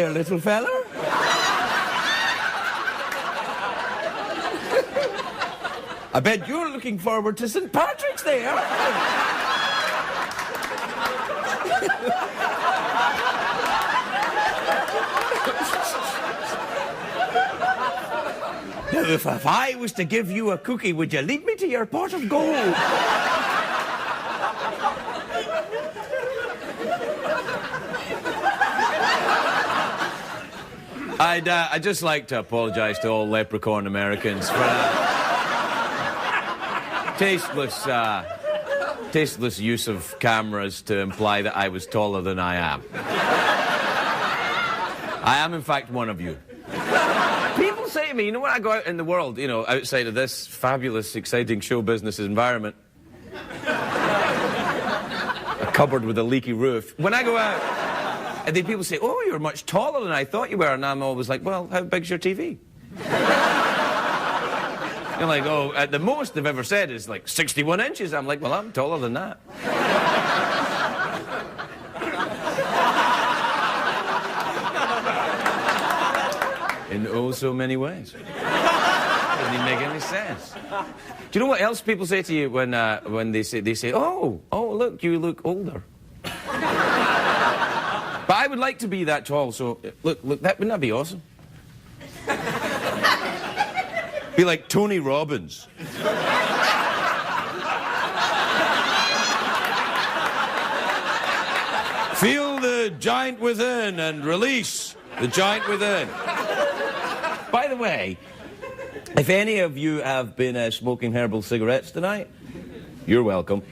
there, little feller. I bet you're looking forward to St. Patrick's Day, aren't you? Now, if I was to give you a cookie, would you lead me to your pot of gold? I'd just like to apologise to all leprechaun Americans for that tasteless use of cameras to imply that I was taller than I am. I am, in fact, one of you. People say to me, you know, when I go out in the world, you know, outside of this fabulous, exciting show business environment, a cupboard with a leaky roof, when I go out, and then people say, oh, you're much taller than I thought you were. And I'm always like, well, how big's your TV? You're like, oh, at the most they've ever said is like 61 inches. I'm like, well, I'm taller than that. In oh so many ways. Doesn't even make any sense. Do you know what else people say to you when they say, oh, look, you look older. But I would like to be that tall, so look, wouldn't that be awesome? Be like Tony Robbins. Feel the giant within and release the giant within. By the way, if any of you have been smoking herbal cigarettes tonight, you're welcome.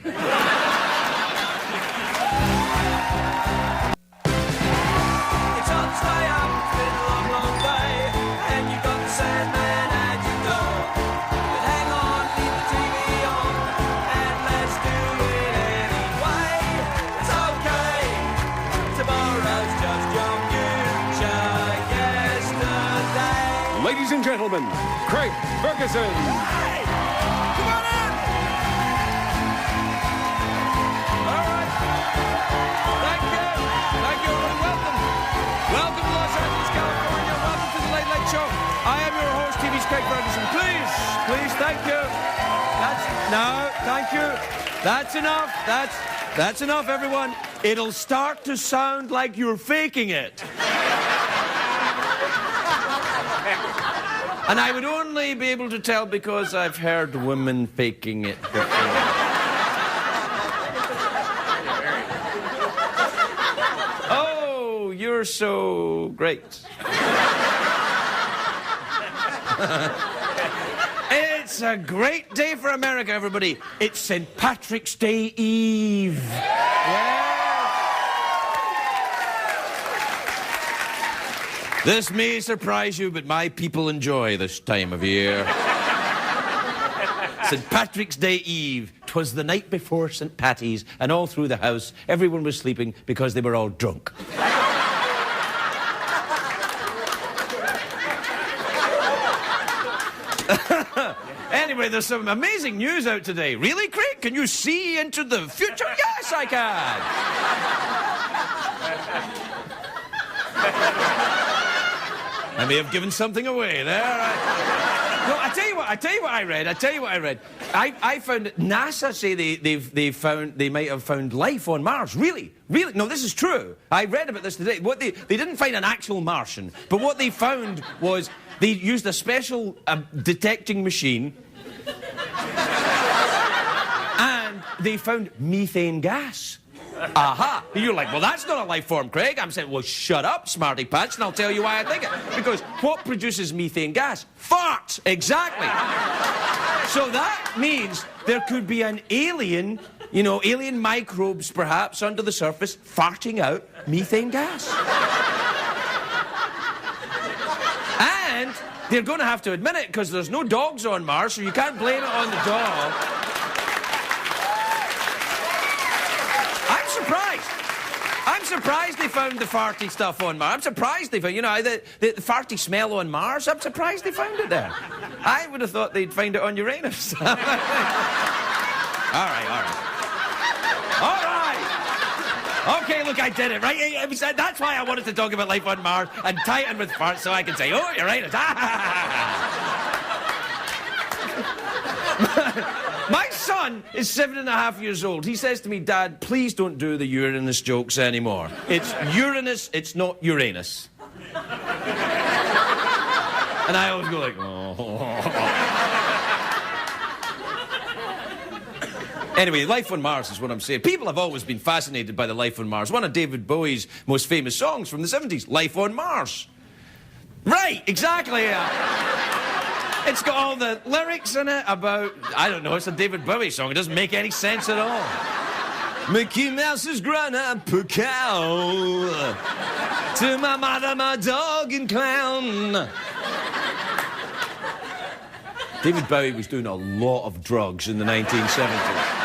Ladies and gentlemen, Craig Ferguson. Hey! Come on in! All right. Thank you. Thank you. Welcome. Welcome to Los Angeles, California. Welcome to the Late Late Show. I am your host, TV's Craig Ferguson. Please, thank you. Thank you. That's enough. That's enough, everyone. It'll start to sound like you're faking it. And I would only be able to tell because I've heard women faking it before. Oh, you're so great. It's a great day for America, everybody. It's St. Patrick's Day Eve. Yeah. This may surprise you, but my people enjoy this time of year. St. Patrick's Day Eve. 'Twas the night before St. Patty's, and all through the house, everyone was sleeping because they were all drunk. Anyway, there's some amazing news out today. Really, Craig? Can you see into the future? Yes, I can. I may have given something away there. No, I tell you what I read. I found that NASA say they might have found life on Mars. Really? No, this is true. I read about this today. They didn't find an actual Martian, but what they found was they used a special detecting machine, and they found methane gas. Aha! You're like, well, that's not a life form, Craig. I'm saying, well, shut up, smarty pants, and I'll tell you why I think it. Because what produces methane gas? Farts! Exactly. So that means there could be an alien, you know, alien microbes, perhaps, under the surface, farting out methane gas. And they're going to have to admit it, because there's no dogs on Mars, so you can't blame it on the dog. I'm surprised they found the farty stuff on Mars. I'm surprised they found, you know, the farty smell on Mars. I'm surprised they found it there. I would have thought they'd find it on Uranus. All right. Okay, look, I did it, right? That's why I wanted to talk about life on Mars and tie it in with farts so I can say, oh, you're right. My son is 7.5 years old. He says to me, Dad, please don't do the Uranus jokes anymore. It's Uranus, it's not Uranus. And I always go like, oh. Anyway, life on Mars is what I'm saying. People have always been fascinated by the life on Mars. One of David Bowie's most famous songs from the 70s, Life on Mars. Right, exactly. It's got all the lyrics in it about, I don't know, it's a David Bowie song. It doesn't make any sense at all. Mickey Mouse has grown up a cow. To my mother, my dog and clown. David Bowie was doing a lot of drugs in the 1970s.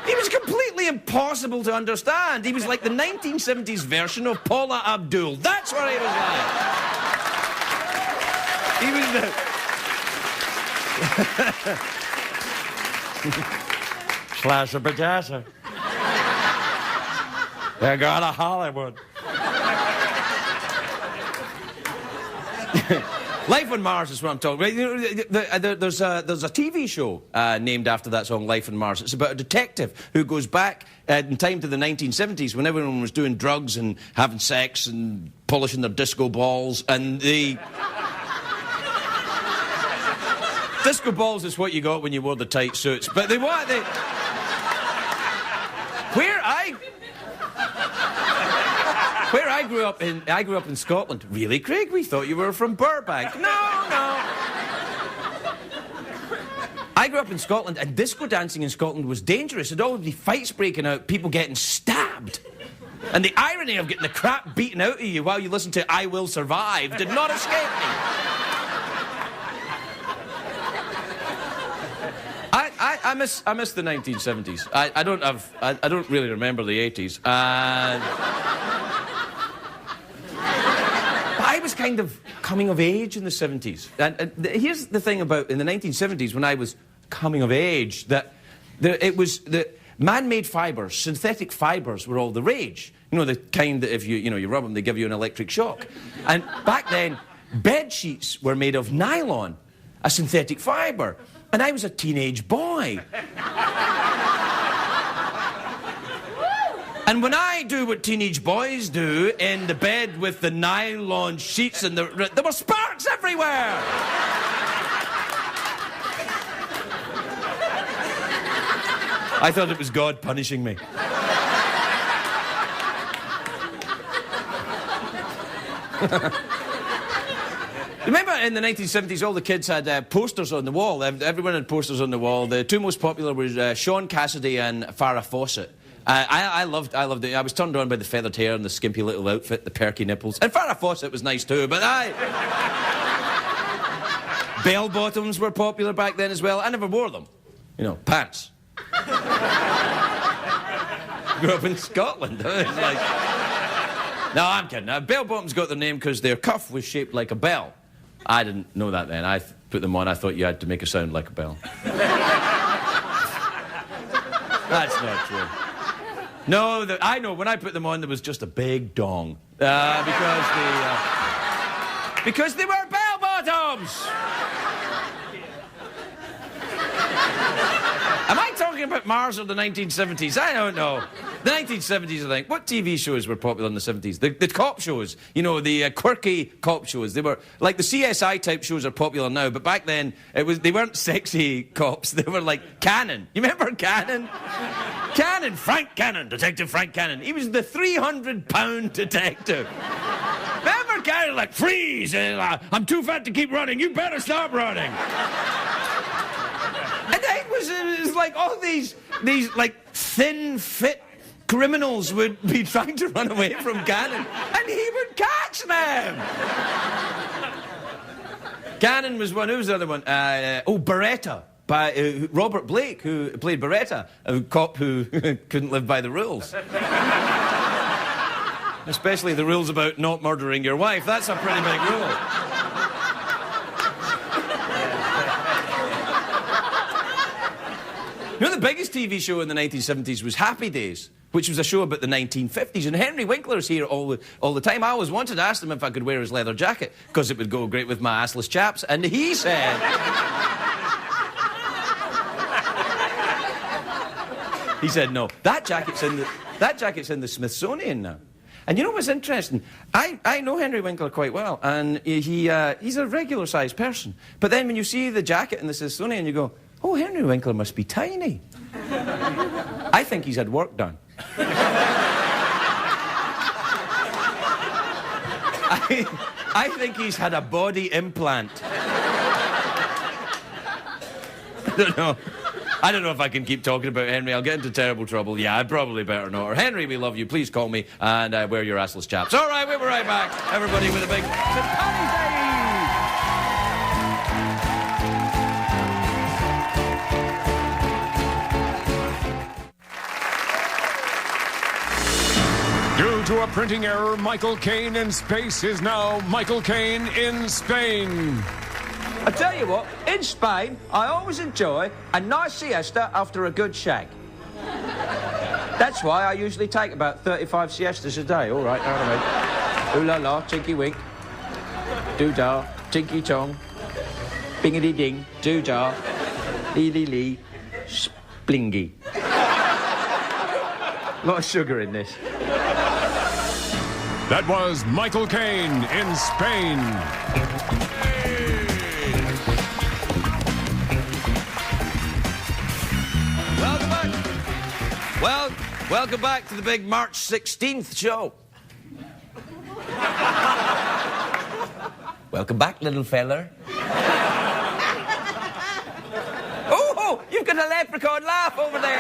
He was completely impossible to understand. He was like the 1970s version of Paula Abdul. That's what he was like. He was the... Slasher Badasser. They're going to Hollywood. Life on Mars is what I'm talking about. You know, there's a TV show named after that song, Life on Mars. It's about a detective who goes back in time to the 1970s when everyone was doing drugs and having sex and polishing their disco balls. And the... disco balls is what you got when you wore the tight suits. But they what? They... Where I grew up in Scotland. Really, Craig? We thought you were from Burbank. No. I grew up in Scotland, and disco dancing in Scotland was dangerous. There'd always be fights breaking out, people getting stabbed. And the irony of getting the crap beaten out of you while you listen to I Will Survive did not escape me. I miss the 1970s. I don't really remember the 80s. I was kind of coming of age in the 70s. And here's the thing about in the 1970s when I was coming of age, that it was the man-made fibres, synthetic fibres were all the rage. You know, the kind that if you rub them, they give you an electric shock. And back then, bed sheets were made of nylon, a synthetic fibre. And I was a teenage boy. And when I do what teenage boys do in the bed with the nylon sheets and there were sparks everywhere. I thought it was God punishing me. Remember in the 1970s, all the kids had posters on the wall. Everyone had posters on the wall. The two most popular were Sean Cassidy and Farrah Fawcett. I loved it. I was turned on by the feathered hair and the skimpy little outfit, the perky nipples. And Farrah Fawcett was nice too, but bell-bottoms were popular back then as well. I never wore them. You know, pants. Grew up in Scotland. It's like... No, I'm kidding. Bell-bottoms got their name because their cuff was shaped like a bell. I didn't know that then. I put them on. I thought you had to make a sound like a bell. That's not true. No, I know. When I put them on, there was just a big dong. Because they were bell-bottoms! Am I talking about Mars or the 1970s? I don't know. The 1970s, I think. What TV shows were popular in the 70s? The cop shows. You know, the quirky cop shows. They were... Like, the CSI type shows are popular now, but back then, they weren't sexy cops. They were like Cannon. You remember Cannon? Cannon. Frank Cannon. Detective Frank Cannon. He was the 300-pound detective. Remember Cannon? Like, freeze! I'm too fat to keep running. You better stop running. And it was like all these like thin, fit criminals would be trying to run away from Cannon, and he would catch them. Cannon was one. Who was the other one? Beretta, by Robert Blake, who played Beretta, a cop who couldn't live by the rules. Especially the rules about not murdering your wife. That's a pretty big rule. You know, the biggest TV show in the 1970s was Happy Days, which was a show about the 1950s. And Henry Winkler's here all the time. I always wanted to ask him if I could wear his leather jacket, because it would go great with my assless chaps. And he said... he said, no, that jacket's in the Smithsonian now. And you know what's interesting? I know Henry Winkler quite well, and he's a regular-sized person. But then when you see the jacket in the Smithsonian, you go, oh, Henry Winkler must be tiny. I think he's had work done. I think he's had a body implant. I don't know if I can keep talking about Henry. I'll get into terrible trouble. Yeah, I'd probably better not. Or Henry, we love you. Please call me and wear your assless chaps. All right, we'll be right back. Everybody with a big... Due to a printing error, Michael Caine in space is now Michael Caine in Spain. I tell you what, in Spain, I always enjoy a nice siesta after a good shag. That's why I usually take about 35 siestas a day. All right, now I mean. Ooh la la, tinky wink. Doo-dah, tinky tong. Bingity-ding, doo-dah. Lee-lee-lee, splingy. A lot of sugar in this. That was Michael Caine in Spain. Welcome back to the big March 16th show. Welcome back, little feller. Oh, you've got a leprechaun laugh over there.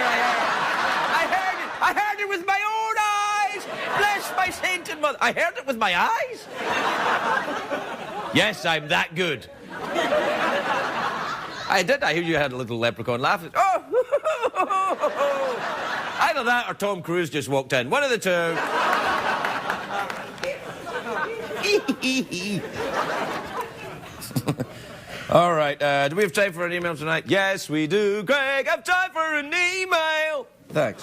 I heard it with my own eyes. Bless my sainted mother. I heard it with my eyes. Yes, I'm that good. I did. I hear you had a little leprechaun laugh. Oh! Either that or Tom Cruise just walked in. One of the two. All right, do we have time for an email tonight? Yes, we do. Greg, have time for an email. Thanks.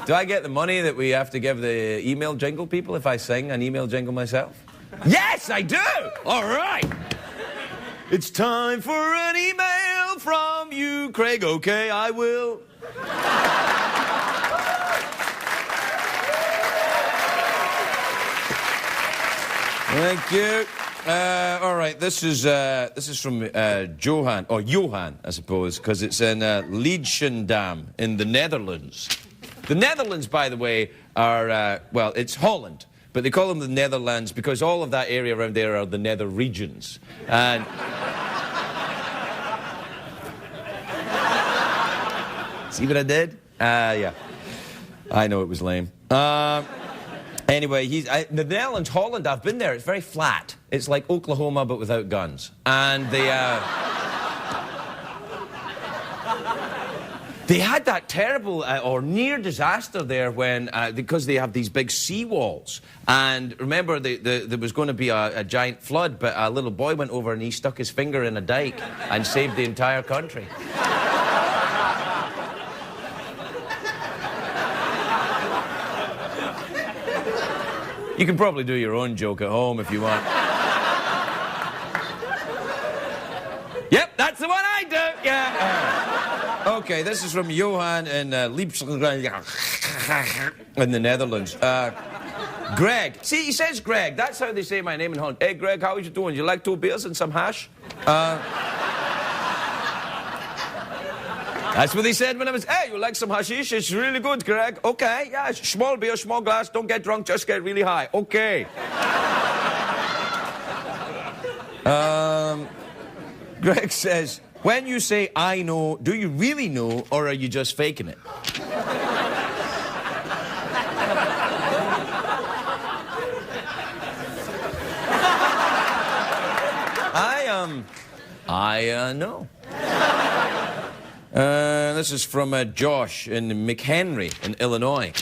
Do I get the money that we have to give the email jingle people if I sing an email jingle myself? Yes, I do! All right. It's time for an email from you, Craig. Okay, I will. Thank you. All right, this is from Johan, or Johan, I suppose, because it's in Leidschendam in the Netherlands. The Netherlands, by the way, are, well, it's Holland. But they call them the Netherlands because all of that area around there are the nether regions. And... See what I did? Yeah. I know it was lame. Anyway, the Netherlands, Holland, I've been there. It's very flat. It's like Oklahoma, but without guns. And they had that terrible or near disaster there when, because they have these big seawalls. And remember, there was going to be a giant flood, but a little boy went over and he stuck his finger in a dike and saved the entire country. You can probably do your own joke at home if you want. Yep, that's the one I do, yeah. Okay, this is from Johan in Leidschendam in the Netherlands. Greg. See, he says Greg. That's how they say my name in Holland. Hey, Greg, how are you doing? You like 2 beers and some hash? That's what he said when I was, hey, you like some hashish? It's really good, Greg. Okay, yeah, small beer, small glass. Don't get drunk, just get really high. Okay. Greg says, when you say I know, do you really know or are you just faking it? I know. This is from Josh in McHenry in Illinois.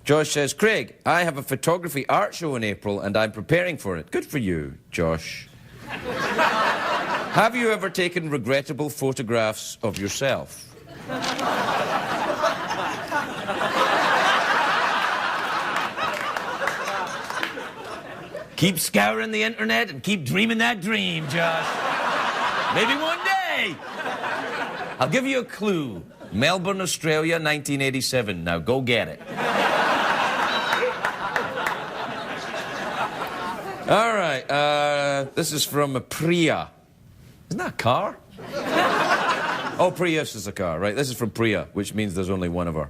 Josh says, Craig, I have a photography art show in April and I'm preparing for it. Good for you, Josh. Have you ever taken regrettable photographs of yourself? Keep scouring the internet and keep dreaming that dream, Josh. Maybe one day. I'll give you a clue. Melbourne, Australia, 1987. Now go get it. All right, this is from a Priya. Isn't that a car? Oh, Prius is a car, right? This is from Priya, which means there's only one of her.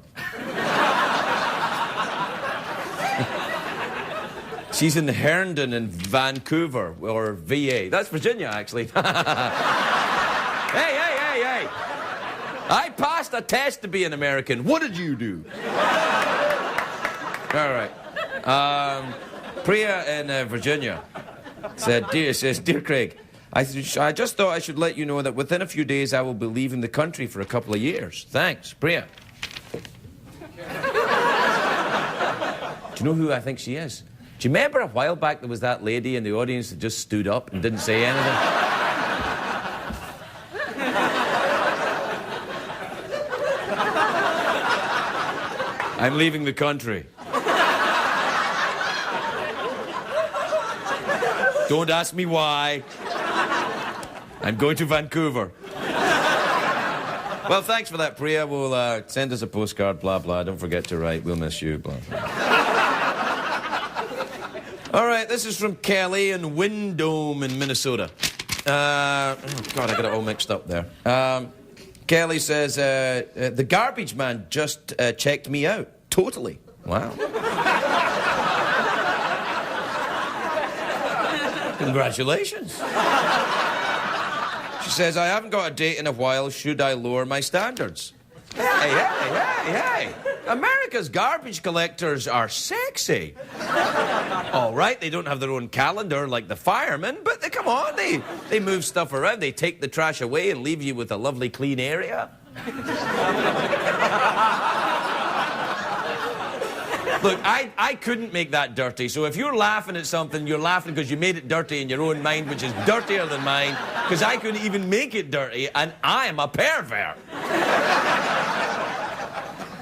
She's in Herndon in Vancouver, or VA. That's Virginia, actually. Hey. I passed a test to be an American. What did you do? All right. Priya in Virginia says, Dear Craig, I just thought I should let you know that within a few days I will be leaving the country for a couple of years. Thanks, Priya. Do you know who I think she is? Do you remember a while back there was that lady in the audience that just stood up and didn't say anything? I'm leaving the country. Don't ask me why. I'm going to Vancouver. Well, thanks for that, Priya. We'll send us a postcard, blah, blah. Don't forget to write. We'll miss you, blah, blah. All right, this is from Kelly in Windome in Minnesota. Oh, God, I got it all mixed up there. Kelly says, the garbage man just checked me out. Totally. Wow. Congratulations. She says, I haven't got a date in a while. Should I lower my standards? Hey. America's garbage collectors are sexy. All right, they don't have their own calendar like the firemen, but come on, they move stuff around. They take the trash away and leave you with a lovely clean area. Look, I couldn't make that dirty, so if you're laughing at something, you're laughing because you made it dirty in your own mind, which is dirtier than mine, because I couldn't even make it dirty, and I am a pervert.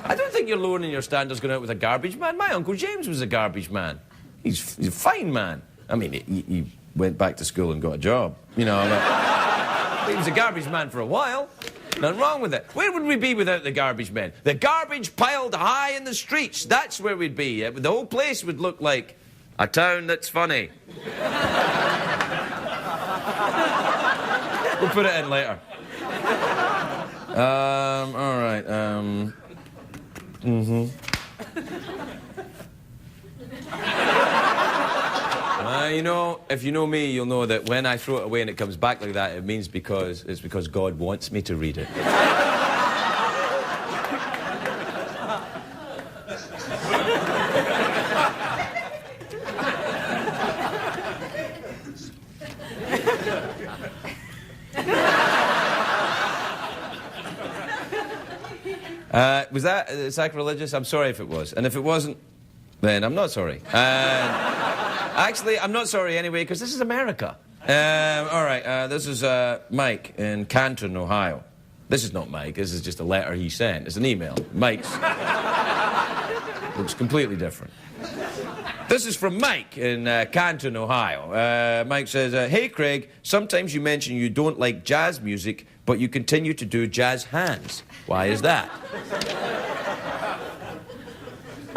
I don't think you're lowering your standards going out with a garbage man. My Uncle James was a garbage man. He's a fine man. I mean, he went back to school and got a job, you know. He was a garbage man for a while. Nothing wrong with it. Where would we be without the garbage men? The garbage piled high in the streets. That's where we'd be. The whole place would look like a town that's funny. We'll put it in later. All right. You know, if you know me, you'll know that when I throw it away and it comes back like that, it means it's because God wants me to read it. Was that sacrilegious? I'm sorry if it was. And if it wasn't, then I'm not sorry. Actually, I'm not sorry anyway, because this is America. All right, this is Mike in Canton, Ohio. This is not Mike. This is just a letter he sent. It's an email. Mike's looks completely different. This is from Mike in Canton, Ohio. Mike says, hey, Craig, sometimes you mention you don't like jazz music, but you continue to do jazz hands. Why is that?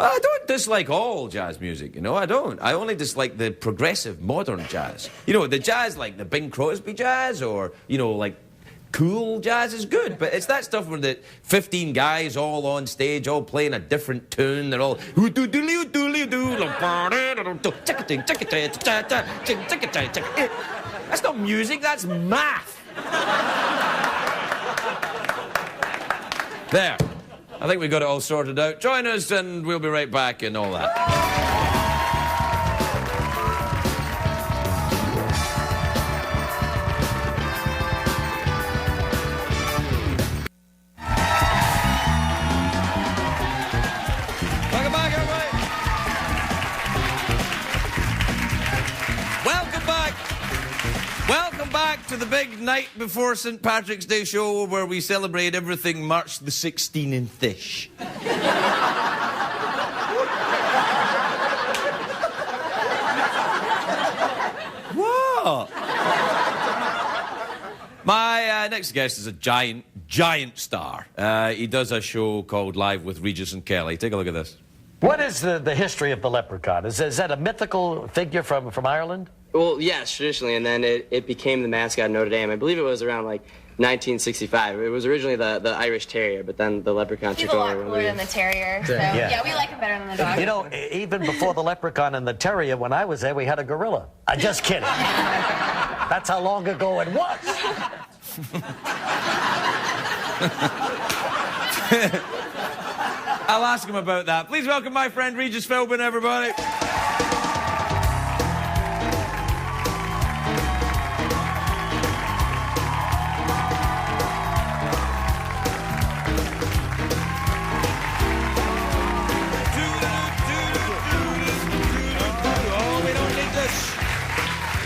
I don't dislike all jazz music, you know, I don't. I only dislike the progressive, modern jazz. You know, the jazz like the Bing Crosby jazz or, you know, like cool jazz is good, but it's that stuff where the 15 guys all on stage, all playing a different tune, they're all... That's not music, that's math. There. I think we got it all sorted out. Join us and we'll be right back and all that. Welcome back, everybody. Welcome back. Welcome Welcome back to the big night before St. Patrick's Day show where we celebrate everything March the 16th-ish. What? My next guest is a giant star. He does a show called Live with Regis and Kelly. Take a look at this. What is the history of the leprechaun? Is that a mythical figure from Ireland? Well, yes, traditionally, and then it became the mascot of Notre Dame. I believe it was around, like, 1965. It was originally the Irish Terrier, but then the leprechaun took He's a lot over. cooler than the terrier, so yeah, we like him better than the dog. You know, even before the leprechaun and the terrier, when I was there, we had a gorilla. I'm just kidding. That's how long ago it was. I'll ask him about that. Please welcome my friend Regis Philbin, everybody.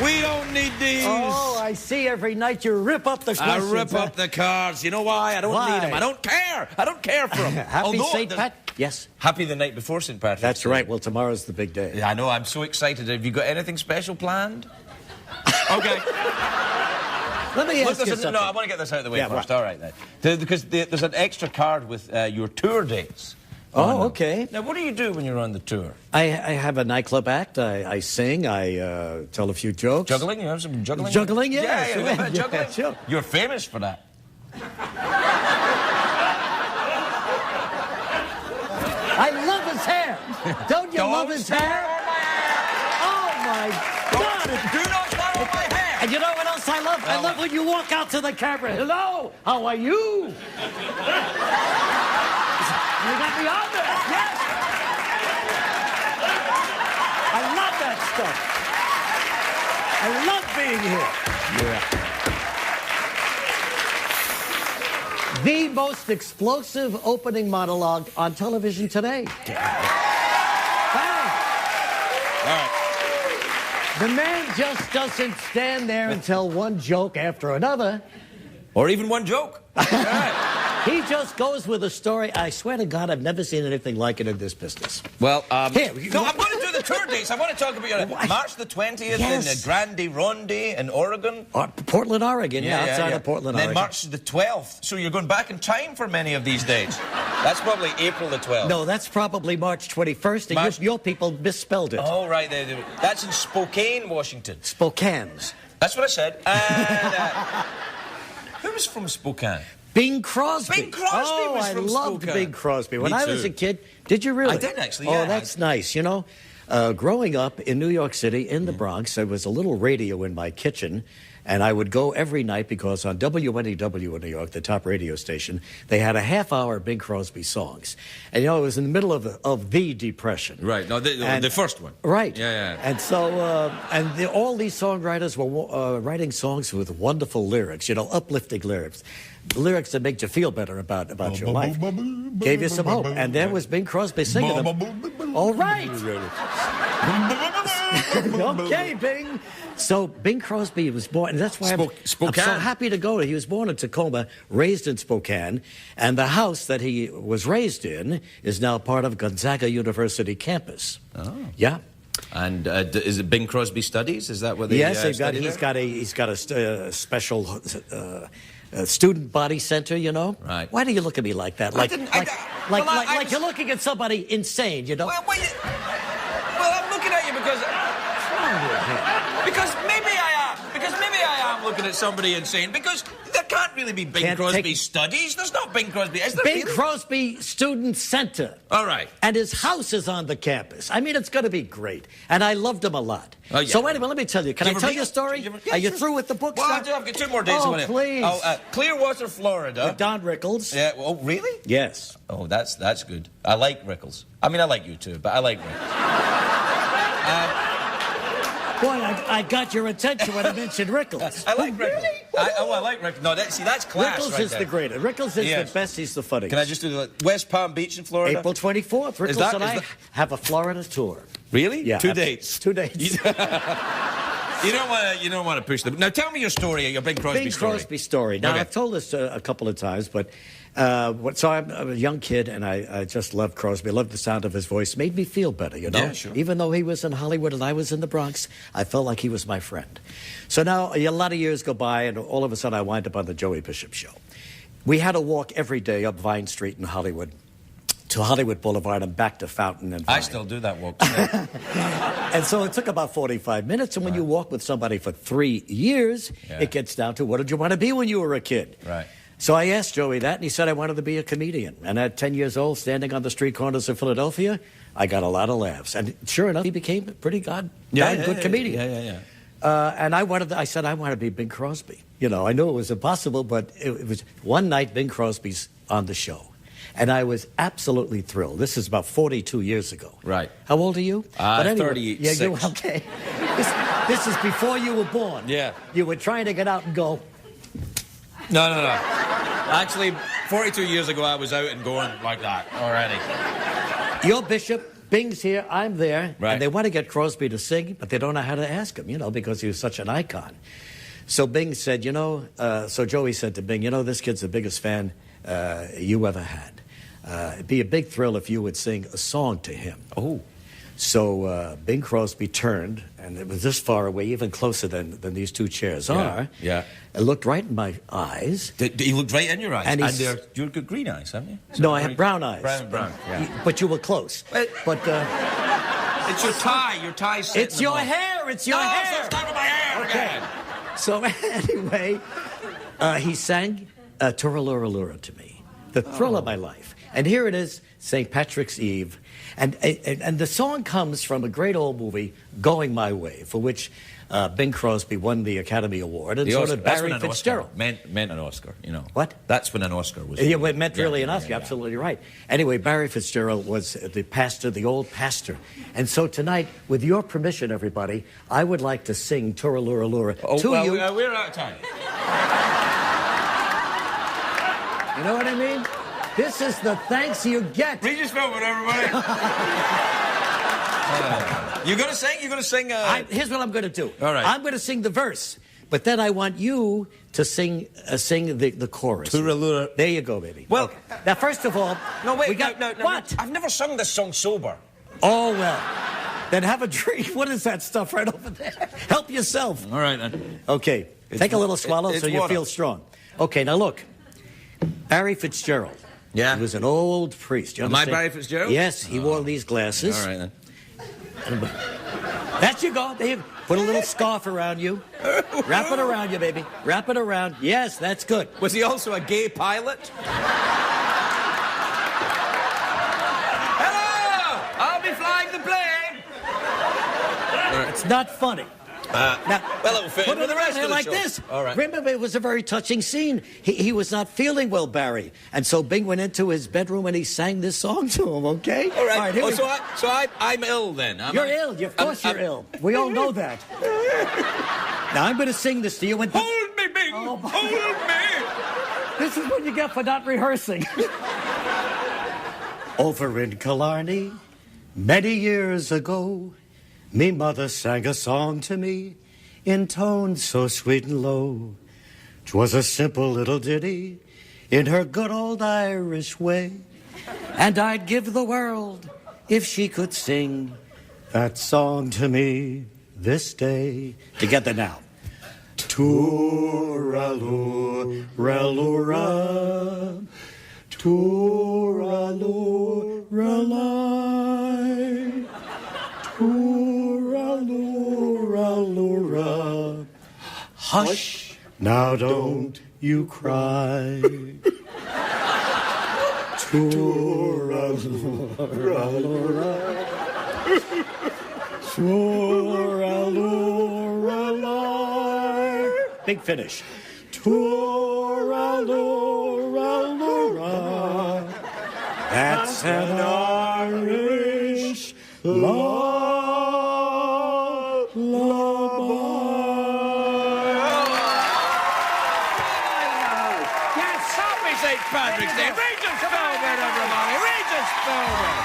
We don't need these. Oh, I see every night you rip up the questions. I rip up the cards. You know why? I don't need them. I don't care. I don't care for them. Happy St. Pat? Yes. Happy the night before St. Patrick's. That's right. Well, tomorrow's the big day. Yeah, I know. I'm so excited. Have you got anything special planned? Okay. Let me ask you something. No, I want to get this out of the way first. Right. All right, then. Because there's an extra card with your tour dates. Oh, okay. Now, what do you do when you're on the tour? I have a nightclub act. I sing. I tell a few jokes. Juggling? You have some juggling? Juggling, yeah. Yeah, Sure. yeah, juggling. Yeah, sure. You're famous for that. I love his hair. Don't you love his hair? Oh, my God. Do not follow my hair. And you know what else I love? I love when you walk out to the camera. Hello, how are you? You got me on there. Yes. I love that stuff. I love being here. Yeah. The most explosive opening monologue on television today. All right. The man just doesn't stand there and tell one joke after another. Or even one joke. All right. He just goes with a story. I swear to God, I've never seen anything like it in this business. Well, Here, no, I'm going to do the tour dates. I want to talk about your March the 20th in Grande Ronde in Oregon. Portland, Oregon, outside of Portland, and then Oregon. March the 12th. So you're going back in time for many of these dates. That's probably April the 12th. No, that's probably March 21st, and your people misspelled it. Oh, right. That's in Spokane, Washington. Spokane. That's what I said. And who's from Spokane? Bing Crosby. Bing Crosby was from I loved Spokane. Bing Crosby. When Me I was too. a kid, did you really? I did, actually, Oh, yeah. that's nice. You know, growing up in New York City, in the Bronx, there was a little radio in my kitchen, and I would go every night because on WNEW in New York, the top radio station, they had a half-hour Bing Crosby songs. And, you know, it was in the middle of the Depression. Right. No, the first one. Right. Yeah. And so, all these songwriters were writing songs with wonderful lyrics, you know, uplifting lyrics. Lyrics that make you feel better about your life. Gave you some hope. And there was Bing Crosby singing them. All right. Okay, Bing. So Bing Crosby was born, and that's why I'm so happy to go. He was born in Tacoma, raised in Spokane, and the house that he was raised in is now part of Gonzaga University campus. Oh. Yeah. And is it Bing Crosby Studies? Is that what they Yes, he's got a special student body center, you know? Right. Why do you look at me like that? Like you're looking at somebody insane, you know? Well, I'm looking at you because maybe I am looking at somebody insane because there can't really be Bing Crosby Studies. There's no Bing Crosby. Is there? Bing Crosby Student Center. All right. And his house is on the campus. I mean, it's going to be great. And I loved him a lot. Oh, yeah. So anyway, let me tell you. Can I tell you a story? Are you through with the book? Well, I've got 2 more days. Oh, please. Clearwater, Florida. With Don Rickles. Yeah. Oh, really? Yes. Oh, that's good. I like Rickles. I mean, I like you too, but I like Rickles. Boy, I got your attention when I mentioned Rickles. I like Rickles. Really? I like Rickles. No, that's class. Rickles right is there. the greatest. Rickles is the best. He's the funniest. Can I just do the West Palm Beach in Florida? April 24th. Rickles and I have a Florida tour. Really? Yeah. 2 dates. 2 dates. You don't want to push them. Now tell me your story, your Bing Crosby story. Bing Crosby story. Now, Okay. I've told this a couple of times, but so I'm a young kid, and I just loved Crosby. I loved the sound of his voice. Made me feel better, you know? Yeah, sure. Even though he was in Hollywood and I was in the Bronx, I felt like he was my friend. So now a lot of years go by, and all of a sudden I wind up on the Joey Bishop Show. We had to walk every day up Vine Street in Hollywood to Hollywood Boulevard and back to Fountain and Vine. I still do that walk. And so it took about 45 minutes, and when you walk with somebody for 3 years, it gets down to, what did you want to be when you were a kid? Right. So I asked Joey that, and he said I wanted to be a comedian. And at 10 years old, standing on the street corners of Philadelphia, I got a lot of laughs. And sure enough, he became a pretty good comedian. And I said, I want to be Bing Crosby. You know, I knew it was impossible, but it was one night Bing Crosby's on the show. And I was absolutely thrilled. This is about 42 years ago. Right. How old are you? 36. Yeah, you okay. This is before you were born. Yeah. You were trying to get out and go. No. Actually, 42 years ago, I was out and going like that already. You're Bishop. Bing's here. I'm there. Right. And they want to get Crosby to sing, but they don't know how to ask him, you know, because he was such an icon. So Bing said, so Joey said to Bing, this kid's the biggest fan you ever had. It'd be a big thrill if you would sing a song to him. Oh. So Bing Crosby turned, and it was this far away, even closer than these two chairs are. Yeah. And looked right in my eyes. He looked right in your eyes. And you've got green eyes, haven't you? No, I have brown eyes. Brown, yeah. But you were close. But it's your tie. Your tie's sitting it's your hair. It's your hair. So it's not with my hair again. So anyway, he sang Turaluralura to me, the thrill of my life. And here it is, St. Patrick's Eve. And the song comes from a great old movie, Going My Way, for which Bing Crosby won the Academy Award, and so did Barry Fitzgerald. Meant an Oscar, you know. What? That's when an Oscar was. Yeah, it meant really an Oscar. You're absolutely right. Anyway, Barry Fitzgerald was the pastor, the old pastor. And so tonight, with your permission, everybody, I would like to sing Turaluralura to you. We're out of time. You know what I mean? This is the thanks you get. Regis Philbin, everybody. You're going to sing? You're going to sing? Here's what I'm going to do. All right. I'm going to sing the verse, but then I want you to sing the chorus. Turalura. There you go, baby. Well, okay. Now, first of all, no, wait. No. What? I've never sung this song sober. Oh, well. Then have a drink. What is that stuff right over there? Help yourself. All right, then. Okay. Take a little swallow so you water. feel strong. Okay, now look. Barry Fitzgerald. Yeah. He was an old priest. You Am I understand? Barry Fitzgerald? Yes, he wore these glasses. All right, then. That you go. There you put a little scarf around you. Wrap it around you, baby. Wrap it around. Yes, that's good. Was he also a gay pilot? Hello! I'll be flying the plane! It's not funny. Now, well, it'll fit put with it the rest around of the like show. this. All right. Remember, it was a very touching scene. He was not feeling well, Barry. And so Bing went into his bedroom and he sang this song to him, okay? All right. Here we go. I'm ill then. You're ill. Of course you're ill. We all know that. Now, I'm going to sing this to you. And Hold me, Bing! Oh, Hold me! this is what you get for not rehearsing. Over in Killarney, many years ago, me mother sang a song to me in tones so sweet and low. 'Twas a simple little ditty in her good old Irish way. And I'd give the world if she could sing that song to me this day. Together now. Turaluralura, turaluralai, turaluralura. Hush, now don't you cry. Turaluralura, turaluralai. Big finish. Turaluralura. That's an Irish lullaby. Yes, happy St. Patrick's Day. Regis Philbin, everybody. Regis Philbin.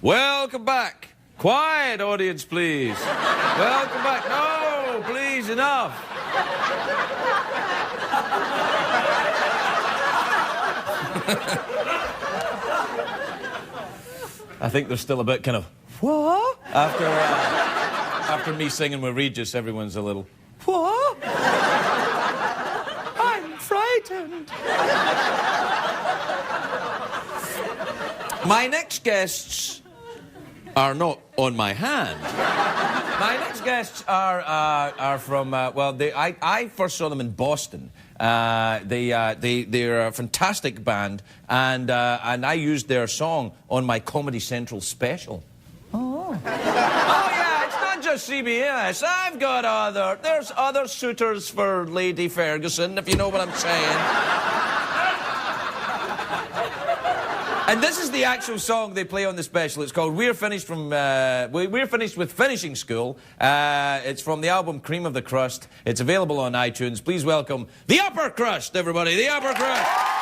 Welcome back. Quiet, audience, please. Welcome back. No, please, enough. I think there's still a bit kind of, what? After me singing with Regis, everyone's a little, what? I'm frightened. My next guests are not on my hand. My next guests are from, I first saw them in Boston. They're a fantastic band, and I used their song on my Comedy Central special. Oh. Oh, yeah, it's not just CBS. I've got there's other suitors for Lady Ferguson, if you know what I'm saying. And this is the actual song they play on the special. It's called We're Finished with Finishing School. It's from the album Cream of the Crust. It's available on iTunes. Please welcome the Upper Crust, everybody. The Upper Crust.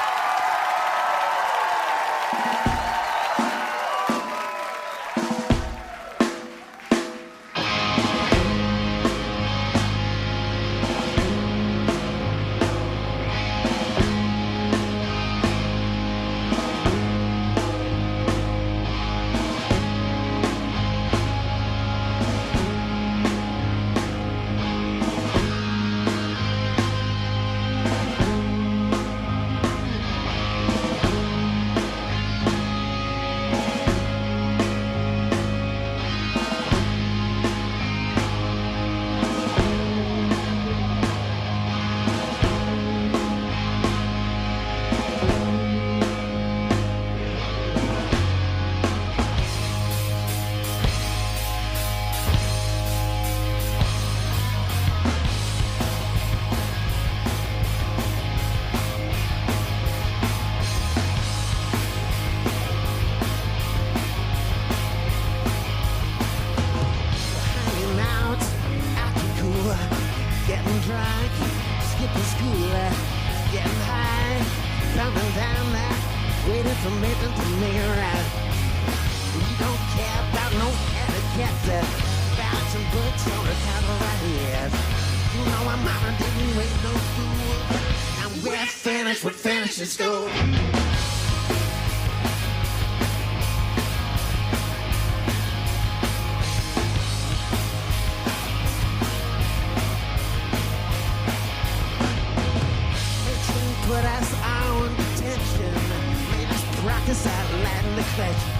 Put us on detention, made us practice our Latin declension.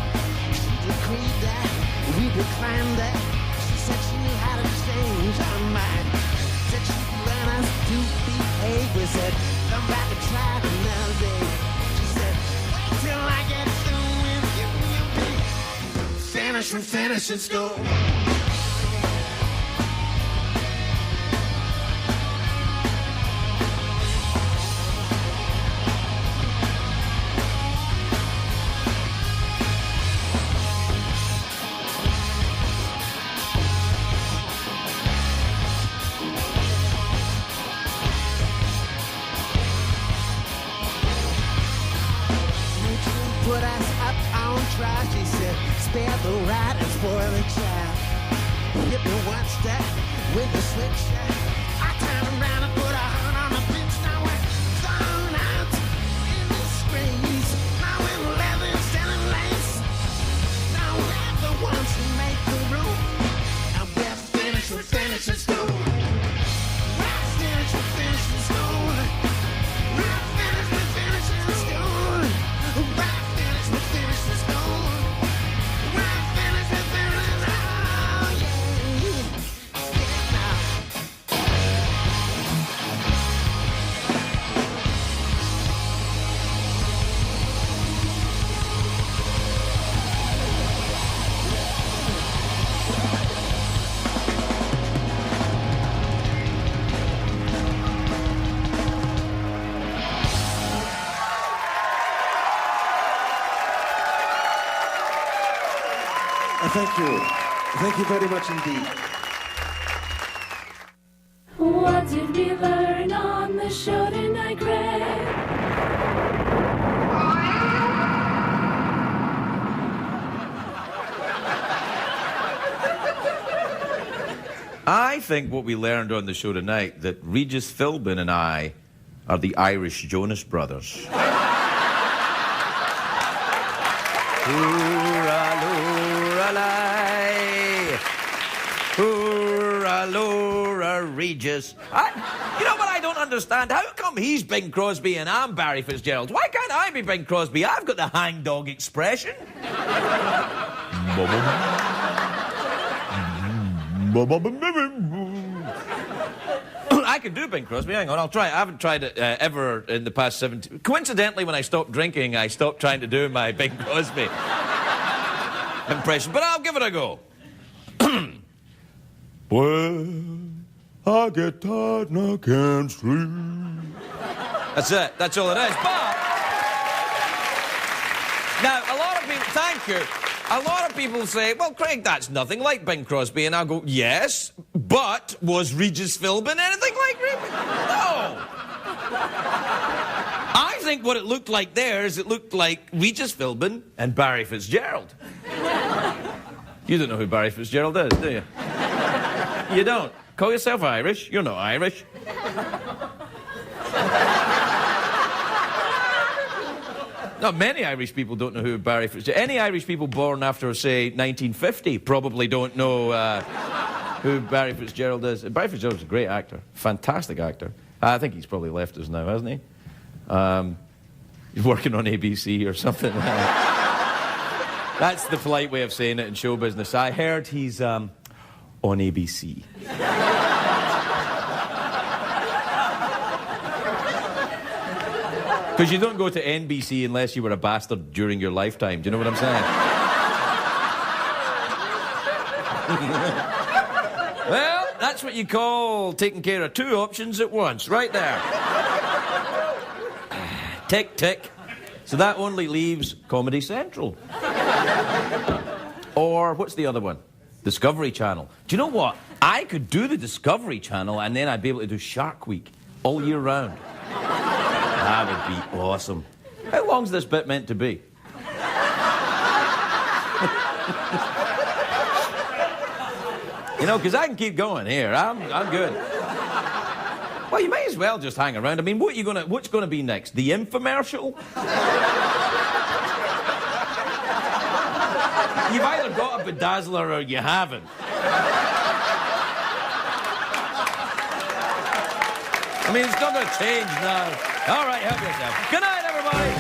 She decreed that, we declined that. She said she knew how to change our mind. Said she'd learn us to behave. We said, come back and try it another day. She said, wait till I get through with you, you'll be finished with finishing school. Put us up on trial, she said, spare the right and spoil the child. Hit me one step with the switch. I turned around and put a hand on the bitch. Now we're thrown out in disgrace. Now we're leather instead of lace. Now we're the ones who make the rule. And we're finished with finishing school. We're finished with finishing school. We're finished with finishing school. We're Thank you. Thank you very much indeed. What did we learn on the show tonight, Greg? I think what we learned on the show tonight, that Regis Philbin and I are the Irish Jonas Brothers. Hoorah-loorah-lay. Hoorah-loorah, Regis. You know what I don't understand? How come he's Bing Crosby and I'm Barry Fitzgerald? Why can't I be Bing Crosby? I've got the hangdog expression. I can do Bing Crosby. Hang on, I'll try. I haven't tried it ever in the past 17... Coincidentally, when I stopped drinking, I stopped trying to do my Bing Crosby impression. But I'll give it a go. Well, I get tired and I can't sleep. That's it. That's all it is. But... Now, a lot of people... Thank you. A lot of people say, well, Craig, that's nothing like Bing Crosby. And I'll go, yes, but was Regis Philbin anything like Regis? No. I think what it looked like there is it looked like Regis Philbin and Barry Fitzgerald. You don't know who Barry Fitzgerald is, do you? You don't. Call yourself Irish. You're not Irish. Not many Irish people don't know who Barry Fitzgerald... Any Irish people born after, say, 1950 probably don't know who Barry Fitzgerald is. Barry Fitzgerald's a great actor. Fantastic actor. I think he's probably left us now, hasn't he? He's working on ABC or something. That's the polite way of saying it in show business. I heard he's on ABC. Because you don't go to NBC unless you were a bastard during your lifetime. Do you know what I'm saying? Well, that's what you call taking care of two options at once. Right there. Tick, tick. So that only leaves Comedy Central. Or, what's the other one? Discovery Channel. Do you know what? I could do the Discovery Channel and then I'd be able to do Shark Week all year round. That would be awesome. How long's this bit meant to be? You know, because I can keep going here. I'm good. Well, you may as well just hang around. I mean, what's gonna be next? The infomercial? You've either got a bedazzler or you haven't. I mean, it's not going to change now. All right, help yourself. Good night, everybody.